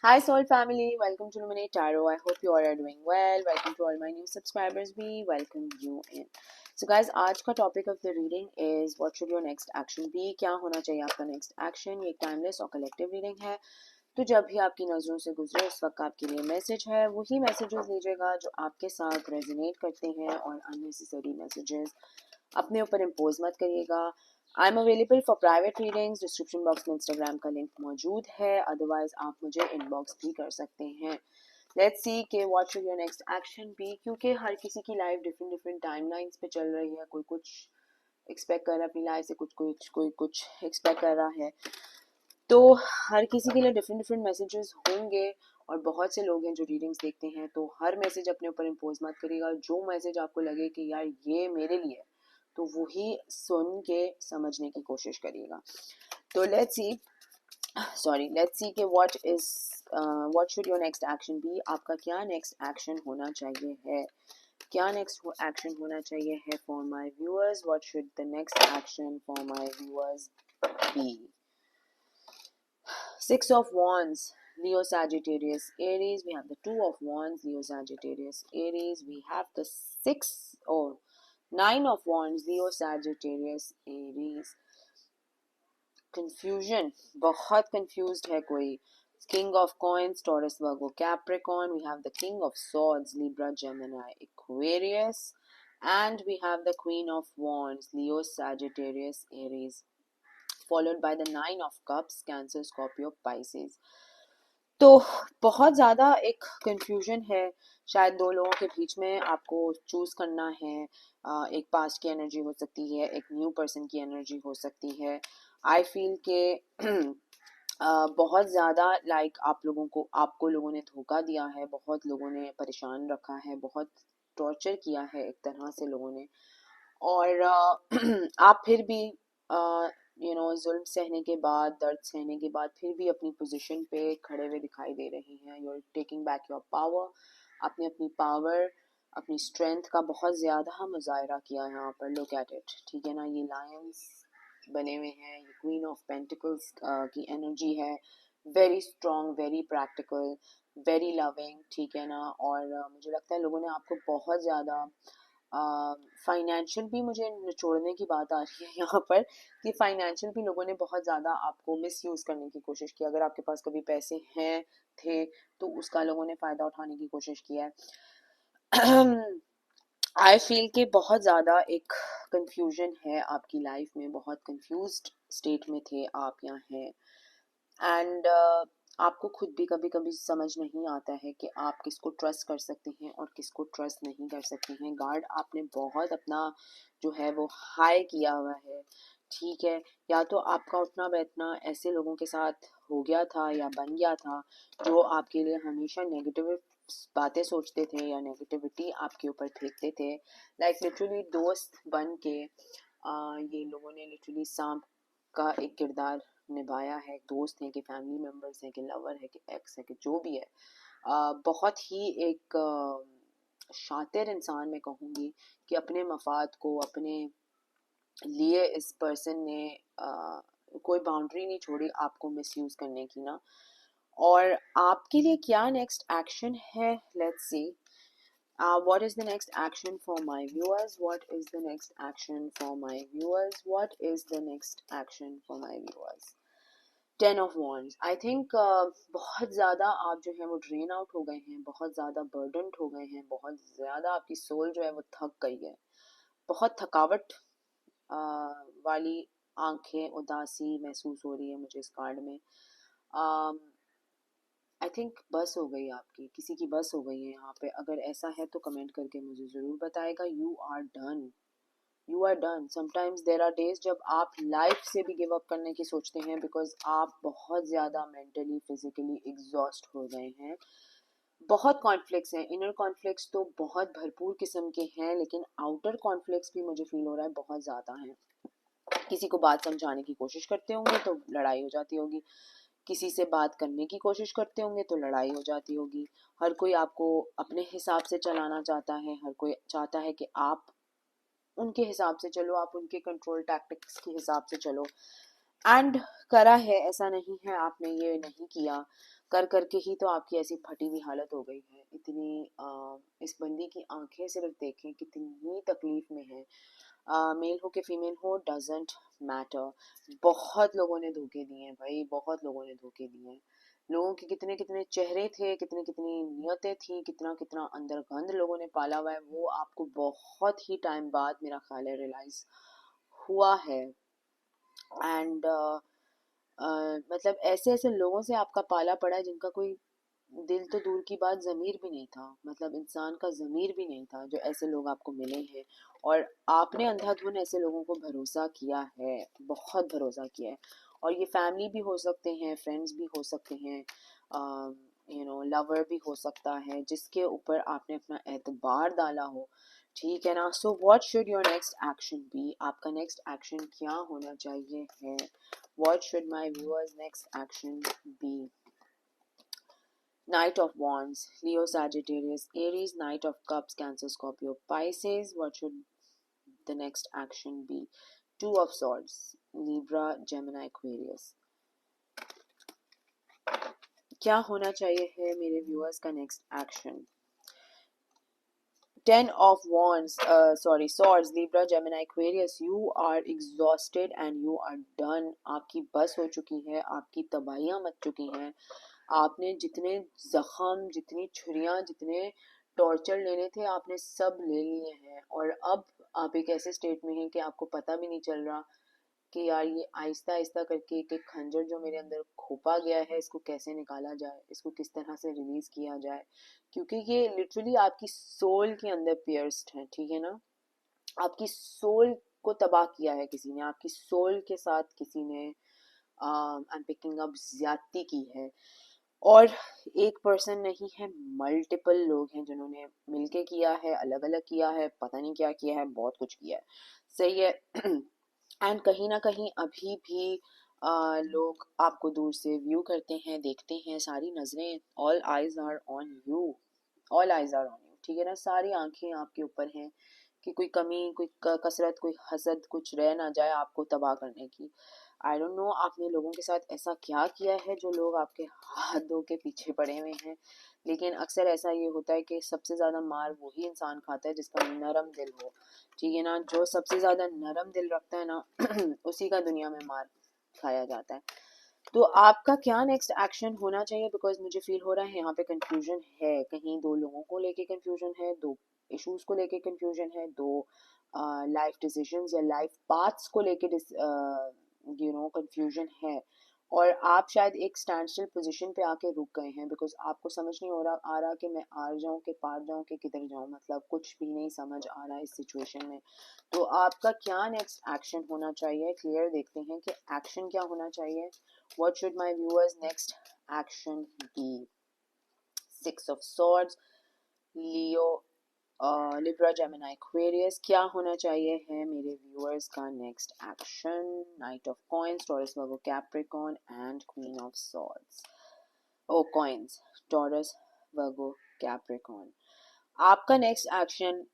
Hi Soul family, welcome to Luminate Tarot. I hope you all are doing well. Welcome to all my new subscribers. We welcome you in. So guys, आज का topic of the reading is what should your next action be? क्या होना चाहिए आपका next action? ये एक timeless और collective reading है. तो जब भी आपकी नज़रों से गुजरे उस वक्त आपके लिए मैसेज है, वही मैसेजेस लीजिएगा जो आपके साथ रेजोनेट करते हैं और अननेसेसरी मैसेजेस अपने ऊपर इम्पोज मत करिएगा. I am available for private readings. Description box में इंस्टाग्राम का लिंक मौजूद है, अदरवाइज आप मुझे इनबॉक्स भी कर सकते हैं. लेट्स सी के what should your next action be, क्योंकि हर किसी की लाइफ डिफरेंट डिफरेंट टाइमलाइंस पे चल रही है. कोई कुछ एक्सपेक्ट कर रहा है अपनी लाइफ से, कोई कुछ एक्सपेक्ट कर रहा है. तो हर किसी के लिए डिफरेंट डिफरेंट मैसेजेस होंगे और बहुत से लोग हैं जो रीडिंग्स देखते हैं. तो हर मैसेज अपने ऊपर इम्पोज मत करिएगा. जो मैसेज आपको लगे कि यार ये मेरे लिए, तो वही सुन के समझने की कोशिश करिएगा. तो लेट्स सी कि what should your next action be. आपका क्या नेक्स्ट एक्शन होना चाहिए है, क्या नेक्स्ट एक्शन होना चाहिए है for my viewers. What should the next action for my viewers be. Six of Wands, Leo, Sagittarius, Aries. We have the Two of Wands, Leo, Sagittarius, Aries. We have the Nine of Wands, Leo, Sagittarius, Aries. Confusion, बहुत confused है कोई. King of Coins, Taurus, Virgo, Capricorn. We have the King of Swords, Libra, Gemini, Aquarius. And we have the Queen of Wands, Leo, Sagittarius, Aries. Followed by the Nine of Cups, Cancer, Scorpio, Pisces. तो बहुत ज़्यादा एक confusion है. शायद दो लोगों के बीच में आपको चूज़ करना है. एक पास्ट की एनर्जी हो सकती है, एक न्यू पर्सन की एनर्जी हो सकती है. आई फील के बहुत ज़्यादा आपको लोगों ने धोखा दिया है, बहुत लोगों ने परेशान रखा है, बहुत टॉर्चर किया है एक तरह से लोगों ने. और आप फिर भी जुल्म सहने के बाद, दर्द सहने के बाद फिर भी अपनी पोजीशन पे खड़े हुए दिखाई दे रहे हैं. You are taking back your power. आपने अपनी पावर, अपनी स्ट्रेंथ का बहुत ज़्यादा मुजाहरा किया है यहाँ पर. लुक एट इट, ठीक है ना. ये लायंस बने हुए हैं, ये क्वीन ऑफ पेंटिकल्स की एनर्जी है. Very strong, very practical, very loving, ठीक है ना. और मुझे लगता है लोगों ने आपको बहुत ज़्यादा फाइनेंशियल भी, मुझे निचोड़ने की बात आ रही है यहाँ पर कि फाइनेंशियल भी लोगों ने बहुत ज़्यादा आपको मिसयूज़ करने की कोशिश की. अगर आपके पास कभी पैसे हैं थे तो उसका लोगों ने फ़ायदा उठाने की कोशिश किया है. आई फील कि बहुत ज़्यादा एक कंफ्यूजन है आपकी लाइफ में. बहुत कंफ्यूज्ड स्टेट में थे आप यहाँ हैं. एंड आपको खुद भी कभी कभी समझ नहीं आता है कि आप किसको ट्रस्ट कर सकते हैं और किसको ट्रस्ट नहीं कर सकते हैं. गार्ड आपने बहुत अपना जो है वो हाई किया हुआ है, ठीक है. या तो आपका उठना बैठना ऐसे लोगों के साथ हो गया था या बन गया था जो आपके लिए हमेशा नेगेटिव बातें सोचते थे या नेगेटिविटी आपके ऊपर फेंकते थे. लाइक लिटरली दोस्त बन के ये लोगों ने लिटरली सांप का एक किरदार निभाया है. दोस्त हैं कि फैमिली मेम्बर्स हैं कि लवर है कि एक्स है कि जो भी है. बहुत ही एक शातिर इंसान मैं कहूँगी कि अपने मफाद को, अपने लिए इस पर्सन ने कोई बाउंड्री नहीं छोड़ी आपको मिसयूज करने की ना. और आपके लिए क्या नेक्स्ट एक्शन है, let's see. What is the next action for my viewers? What is the next action for my viewers? What is the next action for my viewers? 10 of Wands. I think बहुत ज़्यादा आप जो है वो drain out हो गए हैं, बहुत ज़्यादा बर्डनड हो गए हैं, बहुत ज़्यादा आपकी सोल जो है वो थक गई है. बहुत थकावट वाली आंखें, उदासी महसूस हो रही है मुझे इस कार्ड में. आई थिंक बस हो गई आपकी, किसी की बस हो गई है यहाँ पे. अगर ऐसा है तो कमेंट करके मुझे ज़रूर बताएगा. You are done, you are done. Sometimes there are days जब आप लाइफ से भी गिव अप करने की सोचते हैं बिकॉज आप बहुत ज़्यादा मेंटली फिजिकली एग्जॉस्ट हो गए हैं. बहुत कॉन्फ्लिक्ट्स हैं. इनर कॉन्फ्लिक्ट्स तो बहुत भरपूर किस्म के हैं, लेकिन आउटर कॉन्फ्लिक्ट्स भी मुझे फील हो रहा है बहुत ज़्यादा हैं. किसी को बात समझाने की कोशिश करते होंगे तो लड़ाई हो जाती होगी, किसी से बात करने की कोशिश करते होंगे तो लड़ाई हो जाती होगी. हर कोई आपको अपने हिसाब से चलाना चाहता है, हर कोई चाहता है कि आप उनके हिसाब से चलो, आप उनके कंट्रोल टैक्टिक्स के हिसाब से चलो. एंड करा है, ऐसा नहीं है आपने ये नहीं किया, कर करके ही तो आपकी ऐसी फटी हुई हालत हो गई है। इतनी इस बंदी की आंखें सिर्फ देखें कितनी तकलीफ में है। मेल हो के फीमेल हो डजेंट मैटर। बहुत लोगों ने धोखे दिए हैं भाई, बहुत लोगों ने धोखे दिए हैं। लोगों के कितने कितने चेहरे थे, कितनी कितनी नियतें थी, कितना कितना अंदर गंद लोगों ने पाला हुआ है, वो आपको बहुत ही टाइम बाद मेरा ख्याल है रियलाइज हुआ है। एंड मतलब ऐसे ऐसे लोगों से आपका पाला पड़ा है जिनका कोई दिल तो दूर की बात ज़मीर भी नहीं था, मतलब इंसान का ज़मीर भी नहीं था, जो ऐसे लोग आपको मिले हैं। और आपने अंधाधुन ऐसे लोगों को भरोसा किया है, बहुत भरोसा किया है। और ये फैमिली भी हो सकते हैं, फ्रेंड्स भी हो सकते हैं, लवर भी हो सकता है, जिसके ऊपर आपने अपना एतबार डाला हो। ठीक है ना। So what should your next action be? आपका नेक्स्ट एक्शन क्या होना चाहिए है? What should my viewers next action be? Knight of Wands, Leo, Sagittarius, Aries, Knight of Cups, Cancer, Scorpio, Pisces. What should the next action be? Two of Swords, Libra, Gemini, Aquarius. क्या होना चाहिए है मेरे viewers का next action? 10 of Wands, Swords, Libra, Gemini, Aquarius. You are exhausted and you are done. आपकी बस हो चुकी है, आपकी तबाहियां मच चुकी हैं। आपने जितने जख्म, जितनी छुरियां, जितने टॉर्चर लेने थे, आपने सब ले लिए हैं। और अब आप एक ऐसे स्टेट में हैं कि आपको पता भी नहीं चल रहा कि यार ये आहिस्ता आहिस्ता करके एक एक खंजर जो मेरे अंदर खोपा गया है, इसको कैसे निकाला जाए, इसको किस तरह से रिलीज किया जाए। क्योंकि ये लिटरली आपकी सोल के अंदर पियर्स्ड है, ठीक है ना। आपकी सोल को तबाह किया है किसी ने, आपकी सोल के साथ किसी ने आई एम पिकिंग अप ज्यादती की है। और एक पर्सन नहीं है, मल्टीपल लोग हैं जिन्होंने मिलके किया है, अलग अलग किया है, पता नहीं क्या किया है, बहुत कुछ किया है। सही है। एंड कहीं ना कहीं अभी भी लोग आपको दूर से व्यू करते हैं, देखते हैं। सारी नजरें, all eyes are on you, all eyes are on you, ठीक है ना। सारी आंखें आपके ऊपर हैं कि कोई कमी, कोई कसरत, कोई हसद कुछ रह ना जाए आपको तबाह करने की। आई डोंट नो आपने लोगों के साथ ऐसा क्या किया है जो लोग आपके हाथ धो के पीछे पड़े हुए हैं। लेकिन अक्सर ऐसा ये होता है कि सबसे ज़्यादा मार वही इंसान खाता है जिसका नरम दिल हो, ठीक है ना। जो सबसे ज़्यादा नरम दिल रखता है ना उसी का दुनिया में मार खाया जाता है। तो आपका क्या नेक्स्ट एक्शन होना चाहिए? बिकॉज मुझे फील हो रहा है यहाँ पे कंफ्यूजन है, कहीं दो लोगों को लेके कंफ्यूजन है, दो इश्यूज को लेके कंफ्यूजन है, दो लाइफ डिसीजंस या लाइफ पाथ्स को लेके कंफ्यूजन है। और आप शायद एक स्टैंड स्टिल पोजिशन पे आके रुक गए हैं, बिकॉज आपको समझ नहीं हो रहा आ रहा कि मैं आर जाऊं कि पार जाऊं कि किधर जाऊं, मतलब कुछ भी नहीं समझ आ रहा इस सिचुएशन में। तो आपका क्या नेक्स्ट एक्शन होना चाहिए? क्लियर देखते हैं कि एक्शन क्या होना चाहिए। What should my viewers next action be? Six of Swords, Leo, Libra, Gemini, Aquarius. क्या होना चाहिए है मेरे viewers का next action? Knight of Coins, Taurus, Virgo, Capricorn, and Queen of Swords. Oh, coins. Taurus, Virgo, Capricorn. आपका next action,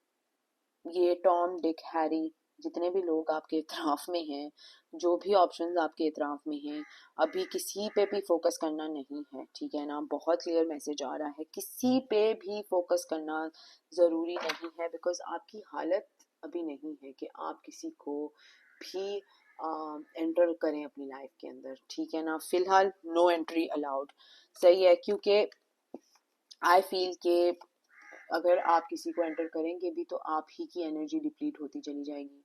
ये Tom Dick Harry जितने भी लोग आपके इतराफ में हैं, जो भी ऑप्शंस आपके इतराफ में हैं, अभी किसी पे भी फोकस करना नहीं है, ठीक है ना। बहुत क्लियर मैसेज आ रहा है, किसी पे भी फोकस करना ज़रूरी नहीं है, बिकॉज आपकी हालत अभी नहीं है कि आप किसी को भी एंटर करें अपनी लाइफ के अंदर, ठीक है ना। फिलहाल नो एंट्री अलाउड, सही है। क्योंकि आई फील के अगर आप किसी को एंटर करेंगे भी तो आप ही की एनर्जी डिप्लीट होती चली जाएगी,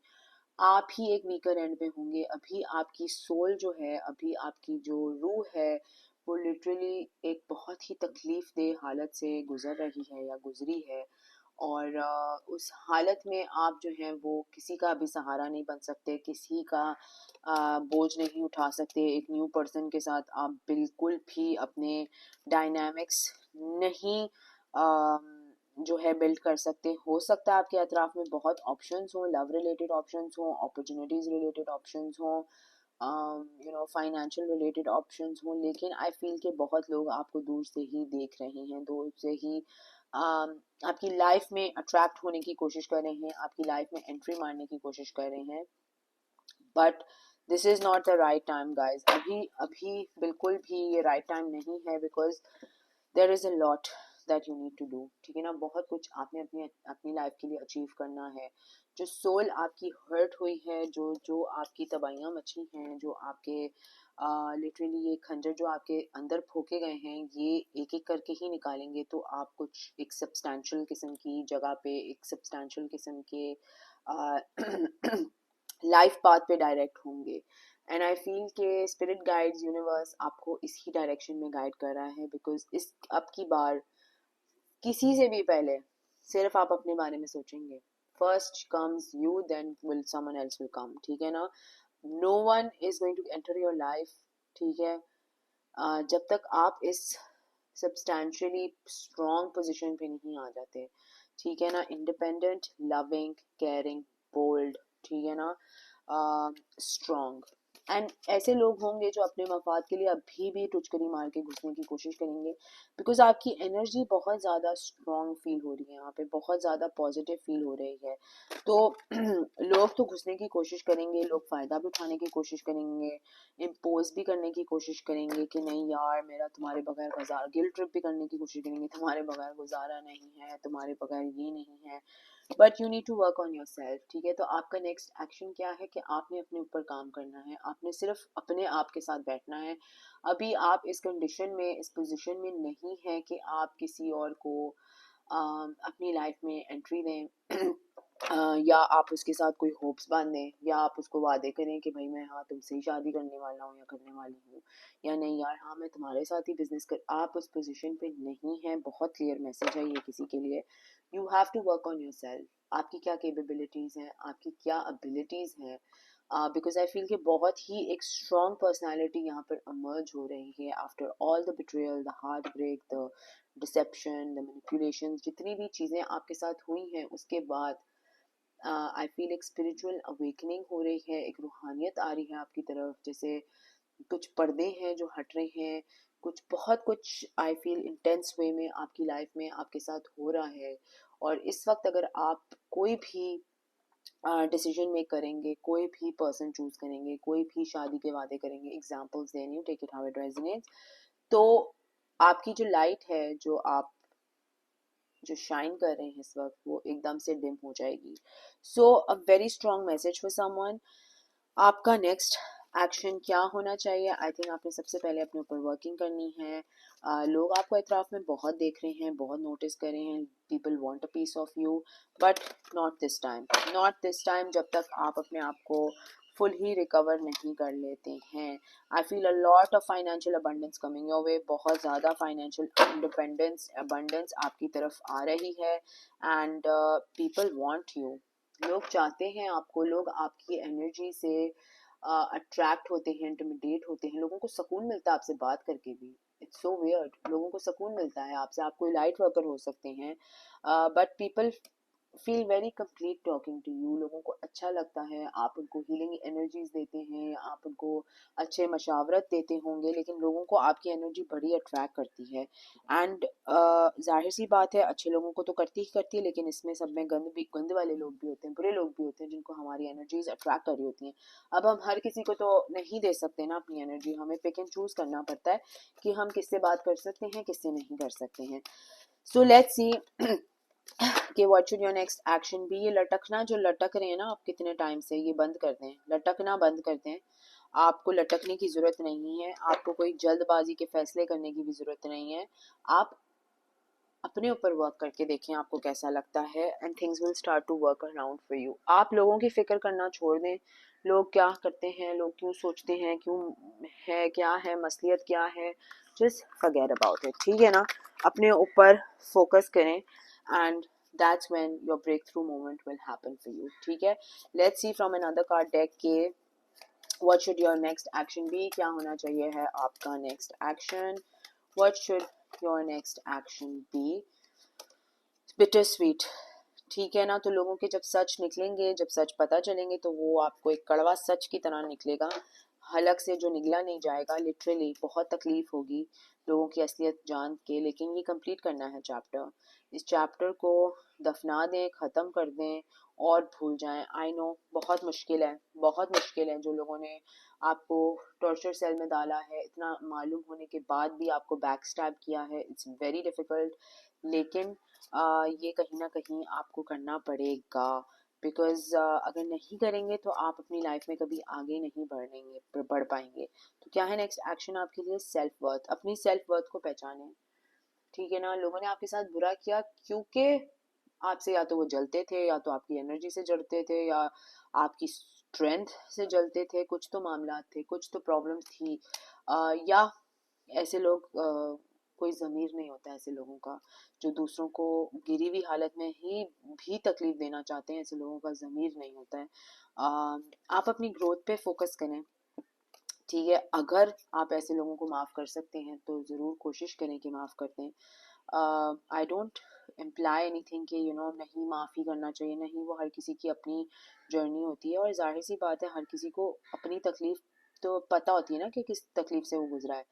आप ही एक वीकर एंड पे होंगे। अभी आपकी सोल जो है, अभी आपकी जो रूह है, वो लिटरली एक बहुत ही तकलीफ दे हालत से गुजर रही है या गुजरी है। और उस हालत में आप जो हैं वो किसी का भी सहारा नहीं बन सकते, किसी का बोझ नहीं उठा सकते। एक न्यू पर्सन के साथ आप बिल्कुल भी अपने डायनामिक्स नहीं जो है बिल्ड कर सकते। हो सकता है आपके अतराफ में बहुत ऑप्शंस हों, लव रिलेटेड ऑप्शंस हों, अपॉर्चुनिटीज रिलेटेड ऑप्शंस हों, फाइनेंशियल रिलेटेड ऑप्शंस हों, लेकिन आई फील कि बहुत लोग आपको दूर से ही देख रहे हैं, दूर से ही आपकी लाइफ में अट्रैक्ट होने की कोशिश कर रहे हैं, आपकी लाइफ में एंट्री मारने की कोशिश कर रहे हैं। But this is not the right time guys, अभी अभी बिल्कुल भी ये राइट टाइम नहीं है, because there is a lot that you need to do, ठीक है ना। बहुत कुछ आपने अपनी अपनी लाइफ के लिए अचीव करना है। जो सोल आपकी हर्ट हुई है, जो जो आपकी तबाहियाँ मची हैं, जो आपके लिटरली ये खंजर जो आपके अंदर फोके गए हैं, ये एक एक करके ही निकालेंगे तो आप कुछ एक सब्सटैंशियल किस्म की जगह पे, एक सब्सटैंशियल किस्म के लाइफ पाथ पे डायरेक्ट होंगे। एंड आई फील के स्पिरिट गाइड्स, यूनिवर्स आपको इसी डायरेक्शन में गाइड कर रहा है, बिकॉज इस अब की बार किसी से भी पहले सिर्फ आप अपने बारे में सोचेंगे। First comes you, then will someone else will come, ठीक है ना। No one is going to enter your life, ठीक है। जब तक आप इस सब्सटैंशियली स्ट्रॉन्ग पोजिशन पे नहीं आ जाते, ठीक है ना। इंडिपेंडेंट, लविंग, केयरिंग, बोल्ड, ठीक है ना, स्ट्रॉन्ग। एंड ऐसे लोग होंगे जो अपने मफाद के लिए अभी भी टुचकरी मार के घुसने की कोशिश करेंगे, बिकॉज आपकी एनर्जी बहुत ज़्यादा स्ट्रॉन्ग फील हो रही है यहाँ पे, बहुत ज़्यादा पॉजिटिव फील हो रही है। तो लोग तो घुसने की कोशिश करेंगे, लोग फ़ायदा भी उठाने की कोशिश करेंगे, इम्पोज भी करने की कोशिश करेंगे कि नहीं यार मेरा तुम्हारे बगैर गुजारा, गिल्ट ट्रिप भी करने की कोशिश करेंगे, तुम्हारे बगैर गुजारा नहीं है, तुम्हारे बगैर ये नहीं है। But you need to work on yourself, ठीक है। तो आपका नेक्स्ट एक्शन क्या है कि आपने अपने ऊपर काम करना है, आपने सिर्फ अपने आप के साथ बैठना है। अभी आप इस कंडीशन में, इस पोजीशन में नहीं है कि आप किसी और को अपनी लाइफ में एंट्री दें या आप उसके साथ कोई होप्स बांधें, या आप उसको वादे करें कि भाई मैं हाँ तुमसे ही शादी करने वाला हूँ या करने वाली हूँ, या नहीं यार हाँ मैं तुम्हारे साथ ही बिजनेस कर। आप उस पोजीशन पे नहीं है, बहुत क्लियर मैसेज है ये किसी के लिए। You have to work on yourself. आपकी क्या कैपेबिलिटीज़ हैं, आपकी क्या एबिलिटीज़ हैं, बिकॉज आई फील कि बहुत ही एक स्ट्रॉन्ग पर्सनैलिटी यहाँ पर अमर्ज हो रही है after all the betrayal, the heartbreak, the deception, the manipulation, जितनी भी चीज़ें आपके साथ हुई हैं उसके बाद आई फील एक स्पिरिचुअल अवेकनिंग हो रही है, एक रूहानियत आ रही है आपकी तरफ। जैसे कुछ पर्दे हैं जो हट रहे हैं, कुछ बहुत कुछ आई फील इंटेंस वे में आपकी लाइफ में आपके साथ हो रहा है। और इस वक्त अगर आप कोई भी डिसीजन मेक करेंगे, कोई भी पर्सन चूज करेंगे, कोई भी शादी के वादे करेंगे, एग्जाम्पल्स देनी, you take it how it resonates, तो आपकी जो लाइट है, जो आप जो शाइन कर रहे हैं इस वक्त, वो एकदम से डिम हो जाएगी। So a very strong message for someone. आपका नेक्स्ट एक्शन क्या होना चाहिए? आई थिंक आपने सबसे पहले अपने ऊपर वर्किंग करनी है। लोग आपको एतराफ़ में बहुत देख रहे हैं, बहुत नोटिस कर रहे हैं, people want a piece of you, but not this time, not this time, जब तक आप अपने आप को फुल ही रिकवर नहीं कर लेते हैं। I feel a lot of financial abundance coming your way, बहुत ज़्यादा फाइनेंशियल इंडिपेंडेंस अबंडेंस आपकी तरफ आ रही है। एंड पीपल वांट यू, लोग चाहते हैं आपको, लोग आपकी एनर्जी से अट्रैक्ट होते हैं, इंटिमिडेट होते हैं। लोगों को सुकून मिलता है आपसे बात करके भी, इट्स सो वियर्ड, लोगों को सुकून मिलता है आपसे। आप कोई लाइट वर्कर हो सकते हैं, but people feel very complete talking to you. लोगों को अच्छा लगता है, आप उनको हीलिंग एनर्जीज देते हैं, आप उनको अच्छे मशावरत देते होंगे, लेकिन लोगों को आपकी एनर्जी बड़ी अट्रैक्ट करती है। एंड जाहिर सी बात है अच्छे लोगों को तो करती ही करती है, लेकिन इसमें सब में गंद वाले लोग भी होते हैं, बुरे लोग भी होते हैं जिनको हमारी एनर्जीज अट्रैक्ट कर रही होती हैं। अब हम हर किसी को तो नहीं दे सकते ना अपनी एनर्जी, हमें पिक एंड चूज करना पड़ता है कि हम किससे बात कर सकते हैं, किससे नहीं कर सकते हैं। सो लेट्स सी कि what should your next action be. ये लटकना जो लटक रहे हैं ना आप कितने टाइम से, ये बंद कर दें, लटकना बंद कर दें। आपको लटकने की ज़रूरत नहीं है, आपको कोई जल्दबाजी के फैसले करने की भी ज़रूरत नहीं है। आप अपने ऊपर वर्क करके देखें आपको कैसा लगता है, and things will start to work around for you. आप लोगों की फिक्र करना छोड़ दें, लोग क्या करते हैं, लोग क्यों सोचते हैं, क्यों है, क्या है, मसलियत क्या है, जस्ट फॉरगेट अबाउट इट, ठीक है ना। अपने ऊपर फोकस करें and that's when your breakthrough moment will happen for you, ठीक है। let's see from another card deck के what should your next action be, क्या होना चाहिए है आपका next action, what should your next action be। bitter sweet, ठीक है ना। तो लोगों के जब सच निकलेंगे, जब सच पता चलेंगे, तो वो आपको एक कड़वा सच की तरह निकलेगा। हलक से जो निगला नहीं जाएगा, लिटरली बहुत तकलीफ होगी लोगों की असलियत जान के, लेकिन ये कंप्लीट करना है चैप्टर। इस चैप्टर को दफना दें, ख़त्म कर दें और भूल जाएं। आई नो बहुत मुश्किल है, बहुत मुश्किल है। जो लोगों ने आपको टॉर्चर सेल में डाला है, इतना मालूम होने के बाद भी आपको बैक स्टैब किया है, इट्स वेरी डिफ़िकल्ट। लेकिन ये कहीं ना कहीं आपको करना पड़ेगा, बिकॉज अगर नहीं करेंगे तो आप अपनी लाइफ में कभी आगे नहीं बढ़ पाएंगे। तो क्या है नेक्स्ट एक्शन आपके लिए? Self worth. अपनी सेल्फ वर्थ को पहचानें, ठीक है ना। लोगों ने आपके साथ बुरा किया क्योंकि आपसे या तो वो जलते थे, या तो आपकी एनर्जी से जलते थे, या आपकी स्ट्रेंथ से जलते थे। कुछ तो मामला थे, कुछ तो प्रॉब्लम थी। या ऐसे लोग कोई ज़मीर नहीं होता ऐसे लोगों का, जो दूसरों को गिरी हुई हालत में ही भी तकलीफ देना चाहते हैं। ऐसे लोगों का ज़मीर नहीं होता है। आप अपनी ग्रोथ पे फोकस करें, ठीक है। अगर आप ऐसे लोगों को माफ़ कर सकते हैं तो ज़रूर कोशिश करें कि माफ़ कर दें। आई डोंट इम्प्लाई एनीथिंग कि नहीं माफ़ ही करना चाहिए, नहीं। वो हर किसी की अपनी जर्नी होती है, और जाहिर सी बात है हर किसी को अपनी तकलीफ तो पता होती है ना कि किस तकलीफ से वो गुजरा है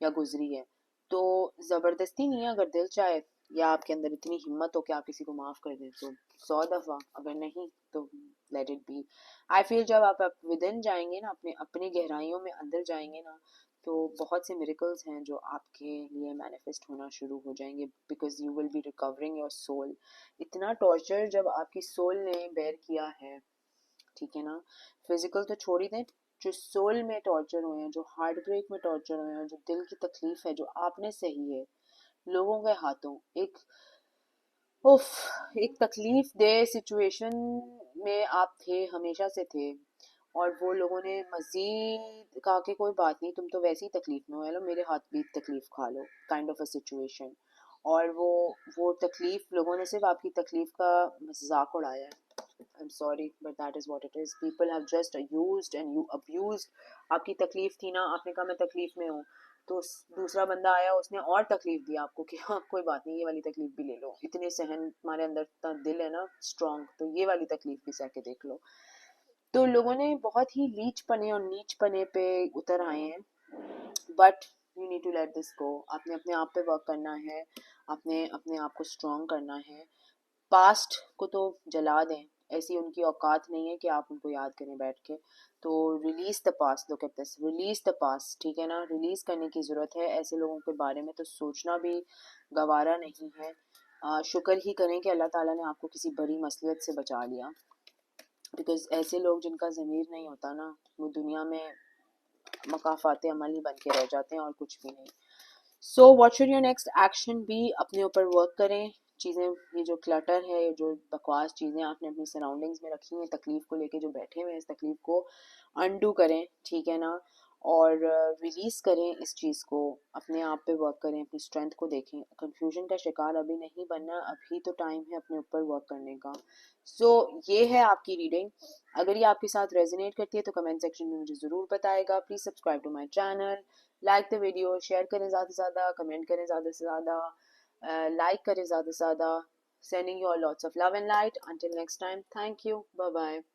या गुजरी है। तो ज़बरदस्ती नहीं है, अगर दिल चाहे या आपके अंदर इतनी हिम्मत हो कि आप किसी को माफ़ कर दें तो 100 दफ़ा, अगर नहीं तो let it be. I feel जब आप विद इन जाएंगे ना, अपने अपनी गहराइयों में अंदर जाएंगे ना, तो बहुत से मिरेकल्स हैं जो आपके लिए मैनिफेस्ट होना शुरू हो जाएंगे, because you will be recovering your soul. इतना टॉर्चर जब आपकी सोल ने बेयर किया है, ठीक है ना, फिजिकल तो छोड़ ही दें, जो सोल में टॉर्चर हुए हैं, जो हार्ट ब्रेक में टॉर्चर हुए हैं, जो दिल की तकलीफ है जो आपने सही है लोगों के हाथों, उफ एक तकलीफ दे सिचुएशन में आप थे, हमेशा से थे। और वो लोगों ने मजीद कहा कि कोई बात नहीं, तुम तो वैसी तकलीफ में हो, लो मेरे हाथ भी तकलीफ खा लो, काइंड ऑफ अ सिचुएशन। और वो तकलीफ लोगों ने सिर्फ आपकी तकलीफ का मजाक उड़ाया है। I'm sorry, but that is what it is. People have just used and you abused. आपकी तकलीफ थी ना, आपने कहा मैं तकलीफ में हूँ, तो दूसरा बंदा आया, उसने और तकलीफ दी आपको कि हाँ कोई बात नहीं, ये वाली तकलीफ भी ले लो। इतने सहन तुम्हारे अंदर, इतना दिल है ना स्ट्रांग, तो ये वाली तकलीफ भी सह के देख लो। तो लोगों ने बहुत ही लीच पने और नीच पने पे उतर आए हैं, but you need to let this go. आपने अपने आप पे वर्क करना है, आपने अपने आप को स्ट्रांग करना है। पास्ट को तो जला दें, ऐसी उनकी औकात नहीं है कि आप उनको याद करें बैठ के। तो release the past, look at this, release the past, ठीक है ना। रिलीज करने की ज़रूरत है। ऐसे लोगों के बारे में तो सोचना भी गवारा नहीं है। शुक्र ही करें कि अल्लाह ताला ने आपको किसी बड़ी मसलियत से बचा लिया, बिकॉज ऐसे लोग जिनका ज़मीर नहीं होता ना, वो दुनिया में मकाफात अमल ही बन के रह जाते हैं और कुछ भी नहीं। So what should your next action be? अपने ऊपर वर्क करें। चीज़ें, ये जो क्लटर है, ये जो बकवास चीज़ें आपने अपनी सराउंडिंग्स में रखी हैं, तकलीफ को लेके जो बैठे हुए हैं, इस तकलीफ को अनडू करें, ठीक है ना। और रिलीज़ करें इस चीज़ को, अपने आप पे वर्क करें, अपनी स्ट्रेंथ को देखें। कंफ्यूजन का शिकार अभी नहीं बनना, अभी तो टाइम है अपने ऊपर वर्क करने का। सो ये है आपकी रीडिंग। अगर ये आपके साथ रेजोनेट करती है तो कमेंट सेक्शन में मुझे ज़रूर बताएगा। Please subscribe to my channel, like the video, share करें ज़्यादा से ज़्यादा, कमेंट करें ज़्यादा से ज़्यादा, लाइक करें ज़्यादा से ज़्यादा। Sending you all lots of love and light. Until next time, thank you. Bye bye.